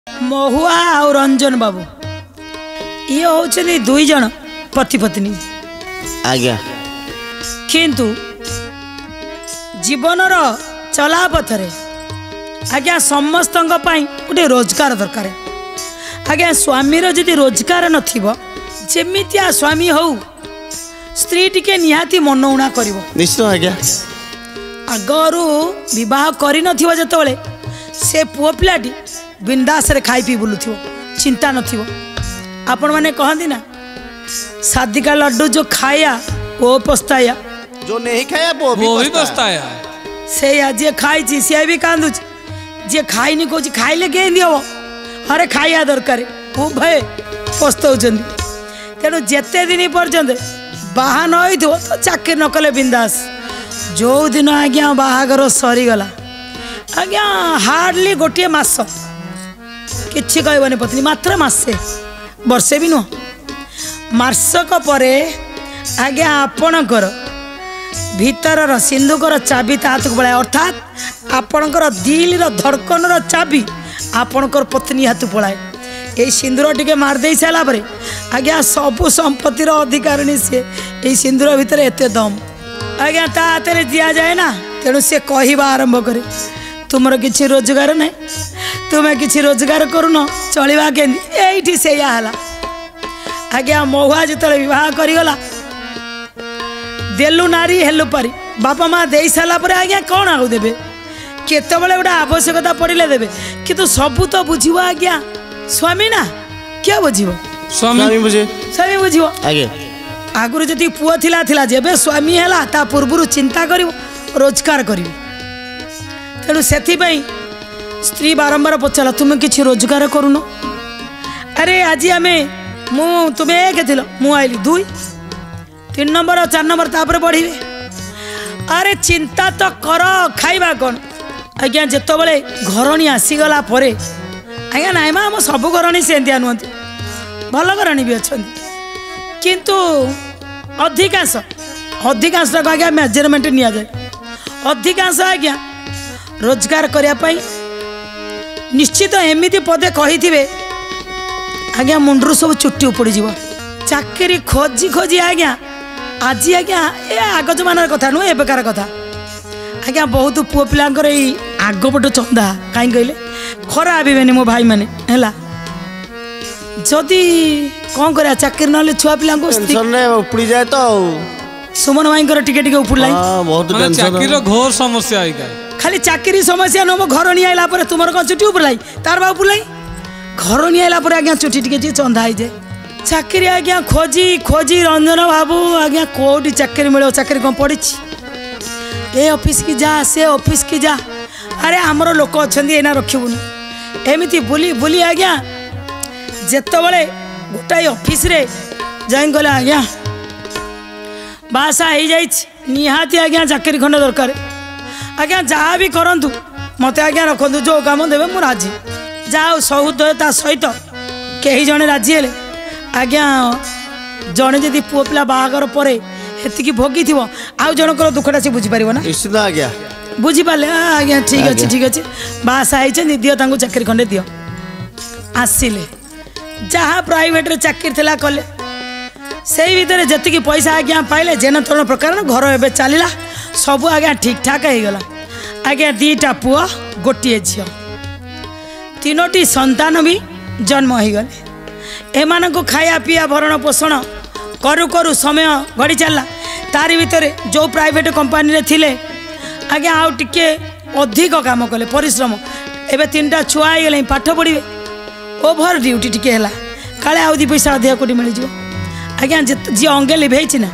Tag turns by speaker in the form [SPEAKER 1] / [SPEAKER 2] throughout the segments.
[SPEAKER 1] महुआ और रंजन बाबू ये होचनी दुई जन पति पत्नी
[SPEAKER 2] आज्ञा
[SPEAKER 1] किंतु जीवनर चला पथरे आज्ञा समस्त गोटे रोजगार दरकार आज्ञा स्वामीर जदि रोजगार नमितिया स्वामी हो स्त्री टिके निहाती मनउणा कर
[SPEAKER 2] निश्चय आज्ञा
[SPEAKER 1] आगरू विवाह कर नतबले से पुओ पिलाटी बिंदास रे खाई पी बुलू चिंता नथिबो आपण माने कहंदी ना शादी का लड्डू जो खाया वो पछताया
[SPEAKER 2] जो नहीं खाया वो भी पछताया
[SPEAKER 1] से आज खाई सी भी कांदुच जे खाई नहीं कहूँ खाइले केंदी हम अरे खाइया दरकार उभय पछताउछंदी तेणु जेते दिन पर्यंत बाहा न हो तो चाकरी न कले बिंदास जो दिन आज्ञा बाहागर सरीगला आज्ञा हार्डली गोटे मास किछि कहबनी पत्नी मात्र मासे वर्षे भी नुह मासक परे आज्ञा आपणकर भीतर सिंधुकर चाबी हाथ को पलाए अर्थात आपणकर दिल धड़कन चाबी आपणकर पत्नी हाथ पलाए ये सिंदूर टिके मारदे सारा पर आज्ञा सबु संपत्तिर अधिकारिणी सी ये सिंदूर भितर एत दम आज्ञा ता हाथ में दि जाए ना तेणु सी कहवा आरंभ करे तुमर किसी रोजगार ना तुम्हें किसी रोजगार करुन चलवा के से आज्ञा महुआ जो बह करगला देलु नारी हेलु पारी बापा माँ दे सारापर आज्ञा कौन आउ देवे केतबले गोटे आवश्यकता पड़े देवे किंतु सबू तो बुझ आज्ञा स्वामी ना क्या बुझ
[SPEAKER 2] स्वामी बुझे
[SPEAKER 1] स्वामी बुझ आगुरी जी पुओ थिला जेबे स्वामी है ता पूर्व चिंता कर रोजगार कर तेणु से स्त्री बारंबार पचारा तुम्हें किसी रोजगार करुन अरे आज आम तुम्हें एक थी मुझे 2 3 नंबर 4 नंबर तापर बढ़े अरे चिंता तो कर खाइबा कौन आज्ञा जिते घरणी आसीगला आज्ञा नाई माँ सब घरणी सेमतिया नुहति भल घरणी भी अच्छा किंतु अधिकांश अधिकांश आज्ञा मेजरमेंट नि जाए अधिकांश आज्ञा रोजगार करने निश्चित एमती पदे कही आज्ञा मुंडरू सब चुट्टी उपड़ी जीव चाकरी खोजी खोजी आज्ञा आज आज्ञा ए आग जमान कथा नुह ए बेकार कथा आज्ञा बहुत पुओ पिलांकर एई आगपट चंदा कहीं कहले खरा आबेनी मो भाई माने हैला जदि कौन करा चाकरी ना छुआ पिला
[SPEAKER 2] उपड़ी जाए तो
[SPEAKER 1] सुमन भाई टिके टिके उपड़लाई
[SPEAKER 2] बहुत
[SPEAKER 3] चाकरी घोर समस्या
[SPEAKER 1] खाली चाकरी समस्या नुह घर नहीं आइला पर तुमर कौन चुट्टी उपड़लाई तार बा उपड़लाई घर नहीं आइला पर आज्ञा चुट्टी टिके चंदा हो जाए चाकरी आज्ञा खोजी खोजी रंजन बाबू आज्ञा कोटी चाकरी मिले चाकरी कौन पड़ी ए ऑफिस की जा से ऑफिस की जा अरे आमर लोक अच्छा एना रखबुन एमती बुली बुली आज्ञा जिते गोटाए ऑफिस रे जाई गले आज्ञा बासा हो जाए निहाती आज्ञा चाकरी खंड दरकार आज्ञा जहाँ भी करूँ मत आज्ञा रखु जो कम देवे मु राजी जाओ सौहृदयता सहित कई जने राजी हेले आज्ञा जड़े जदि पुओ पिला बाहागर पर एति भोगी थी आउ जनकर दुखटा से बुझीपार ना
[SPEAKER 2] निश्चित आज्ञा
[SPEAKER 1] बुझीपारे आज्ञा ठीक अच्छे बासा होती दियो तांको चाकरी खंडे दियो आसिले जहाँ प्राइवेट रे चाकरी थिला कले से भीतर जी पैसा आज्ञा पाइले जेन तेन प्रकार घर एवं चलला सब आज्ञा ठीक ठाक हो गला आज्ञा 2टा पुओ गोटे झील 3टी संतान भी जन्म हो गले एमान को खाया पिया भरण पोषण करू करू समय गड़ी चलला तारी भितर जो प्राइवेट कंपनी रे थिले आज्ञा आउ टिके अधिक काम कले परिश्रम एबे 3टा छुआ हो गले पाठ पढ़े ओभर ड्यूटी टिके है काले आउ 2 पैसा अधिक कोटी मिल जाओ आज्ञा जी अंगे लिभेई ना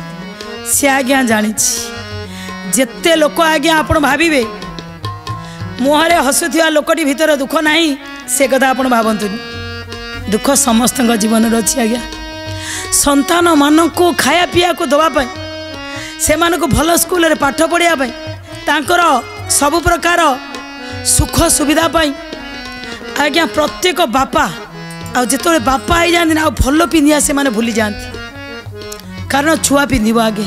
[SPEAKER 1] सी आज्ञा जानी जेते लोक आज्ञा आपण भाविबे मुहरे हसुथिया लोकटी भितर दुख नहीं से कथा आपण भावतुनी दुख समस्त जीवन अच्छी आज्ञा संतान मान को खाया पीया को दवापाई से मानक भल स्कूल रे पाठ पढ़ाई तांकर सब प्रकार सुख सुविधा पाई आज्ञा प्रत्येक बापा आ जिते बापा हो जाती ना भल पिंधिया से माने भूली जाती कारण छुआ पिंधिब आगे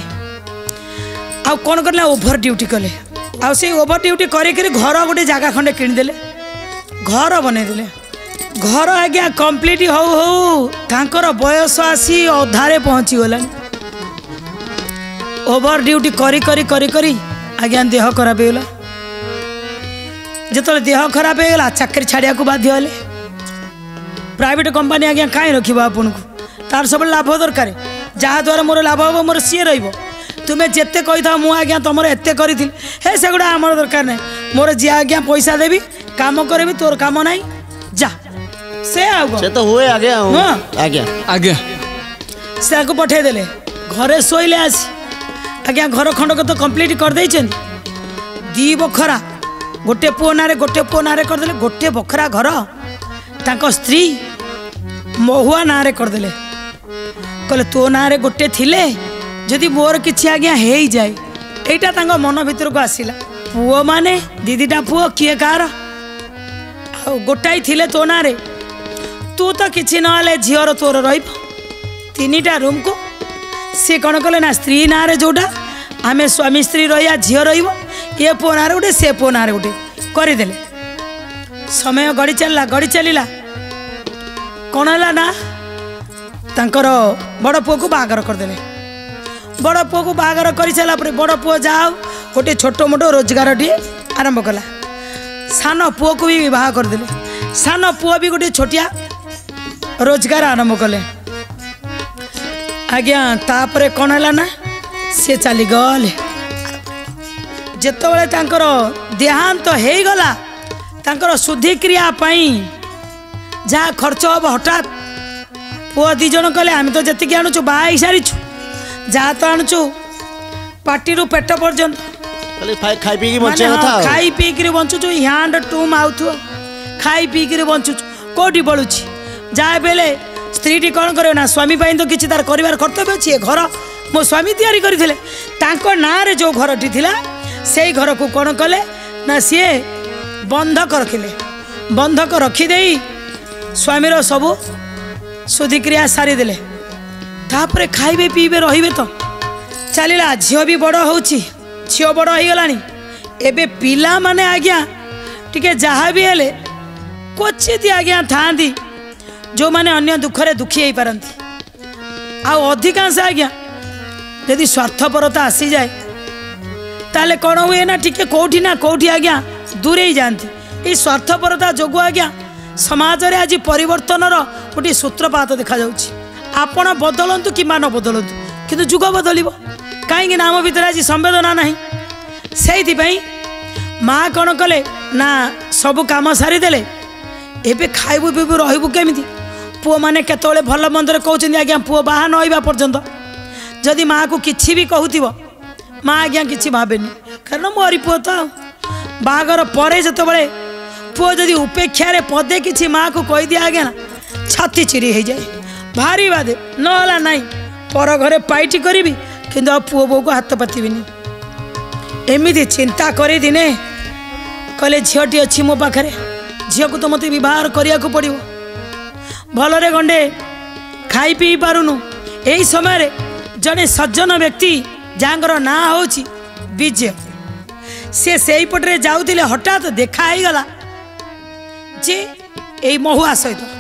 [SPEAKER 1] आ कौन कले ओभर ड्यूटी कले आ से ओभर ड्यूटी कर घर गोटे जगह खंडे किणीदे घर बनईदे घर आज्ञा कंप्लीट हो तांकर बयस आसी अधारे पहुँची गला ओवर ड्यूटी करी करी करी करी आज्ञा देह खराब होगा जो देह खराब होगा चाकरी छाड़िया को बाध्य हेले प्राइवेट कंपनी आज्ञा कहीं रख आपन को तार सब लाभ दरकार जहाँ द्वारा मोर लाभ हम मोर सी तुम्हें जिते कही था मुझे आज्ञा तुम एत करी हे सेगुड़ा आम दरकार ना मोर जी आज्ञा पैसा देवी काम करी तोर काम ना जा से
[SPEAKER 2] तो हुए आज्ञा आज्ञा
[SPEAKER 1] आज्ञा से पठेदेले घरे शोले आसी आज्ञा घर खंडक तो कंप्लीट कर दे दी बखरा गोटे पुओ ना करदे गोटे बखरा घर तांको स्त्री महुआ ना करदे कहले तो ना गोटे थिले जदि मोर किछि आज्ञा हे जाए एटा तांको मन भीतर को आसिला पुओ माने दीदीटा पुओ किए कार गोटाई थिले तो ना तू तो किछि नले झीर तोर तीनिटा रूम को सी कौन कले ना स्त्री ना जोटा आम स्वामी स्त्री रहा झी ये पुओ ना गोटे से पुओ ना गोटे करदेले समय गड़ी चलला कौन है ना तांकर बड़ पुओ को बाहागर करदेले बड़ पुओ को बाहागर कर सारा बड़ पुओ जाओ गोटे छोट मोट रोजगार टी आरंभ कला सान पुओ को भी विवाह करदेले सान पुओ भी गोटे छोटिया रोजगार आरंभ कले आज्ञा तापर कौन है ना सी चली गले जिते तांकर देहांत हो गला तांकर शुद्धिक्रिया जहाँ खर्च हम हठात पुओ दीज कले आम तो जी आणुचु बाई सारी जहाँ तो आणुचु पार्टी पेट पर्यंत खाई पीक बंचुचु ह्यांड टू माउथ खाई पीक बंचुचु कौटी बलुची जहाँ बेले स्त्री कौन कर स्वामी तो किसी तार कर कर्तव्य अच्छे घर मो स्वामी तैयारी करते ना जो घरटी थिला से घर को कौन कले ना सी बंधक रखिले बंधक रखिदे स्वामीर सबू शुद्धिक्रिया सारीदेले तापर खाइबे पीबे रहिबे तो चलला झील भी बड़ हो झील बड़ हो गला एबे पिला माने आज्ञा टिके जहाँ भी हेले क्वचित आज्ञा था जो माने अन्य दुखरे दुखी हो पारती अधिकांश आज्ञा यदि स्वार्थपरता आसी जाए ताले कौन हुए ना टिके कौटी ना कौटी आज्ञा दूरे जाती ये स्वार्थपरता जोगु आज्ञा समाज रे आज परिवर्तन गोटे सूत्रपात देखा आपण बदलतु कि न बदलतु किंतु जुग बदल कहीं आम भीतर आज संवेदना ना से माँ कौन कले ना सबू कम सारीदेले एबे खाइबू पीबू रहिबू केमिति पुओ माने केतोले भल मंदरे कहउछन्ती आज्ञा पुओ बाहा न होइबा पर्यंत जदि माँ को किछि भी कहूथिबो माँ आज्ञा किछि भाबेनी कारण मोरी पुओ तो बाहागर परे जतबेले पुओ जदि उपेक्षा रे पदे किछि माँ को कहि दिया आज्ञा ना छाती चिरी हो जाए भारी बादे नहला नहीं पर घरे पाइटी करी किंतु पुओ बो को हाथ पातिबिनी एमिति चिंता करी दिने कहले झीटी अच्छी मो पाखरे झील को तो मत व्यवहार करने को पड़ो भलरे गंडे खाई पी पारुनु यही समय जड़े सज्जन व्यक्ति जहाँ ना हो विजय से पटे जाऊे हठात देखा गला जे यही महुआ सहित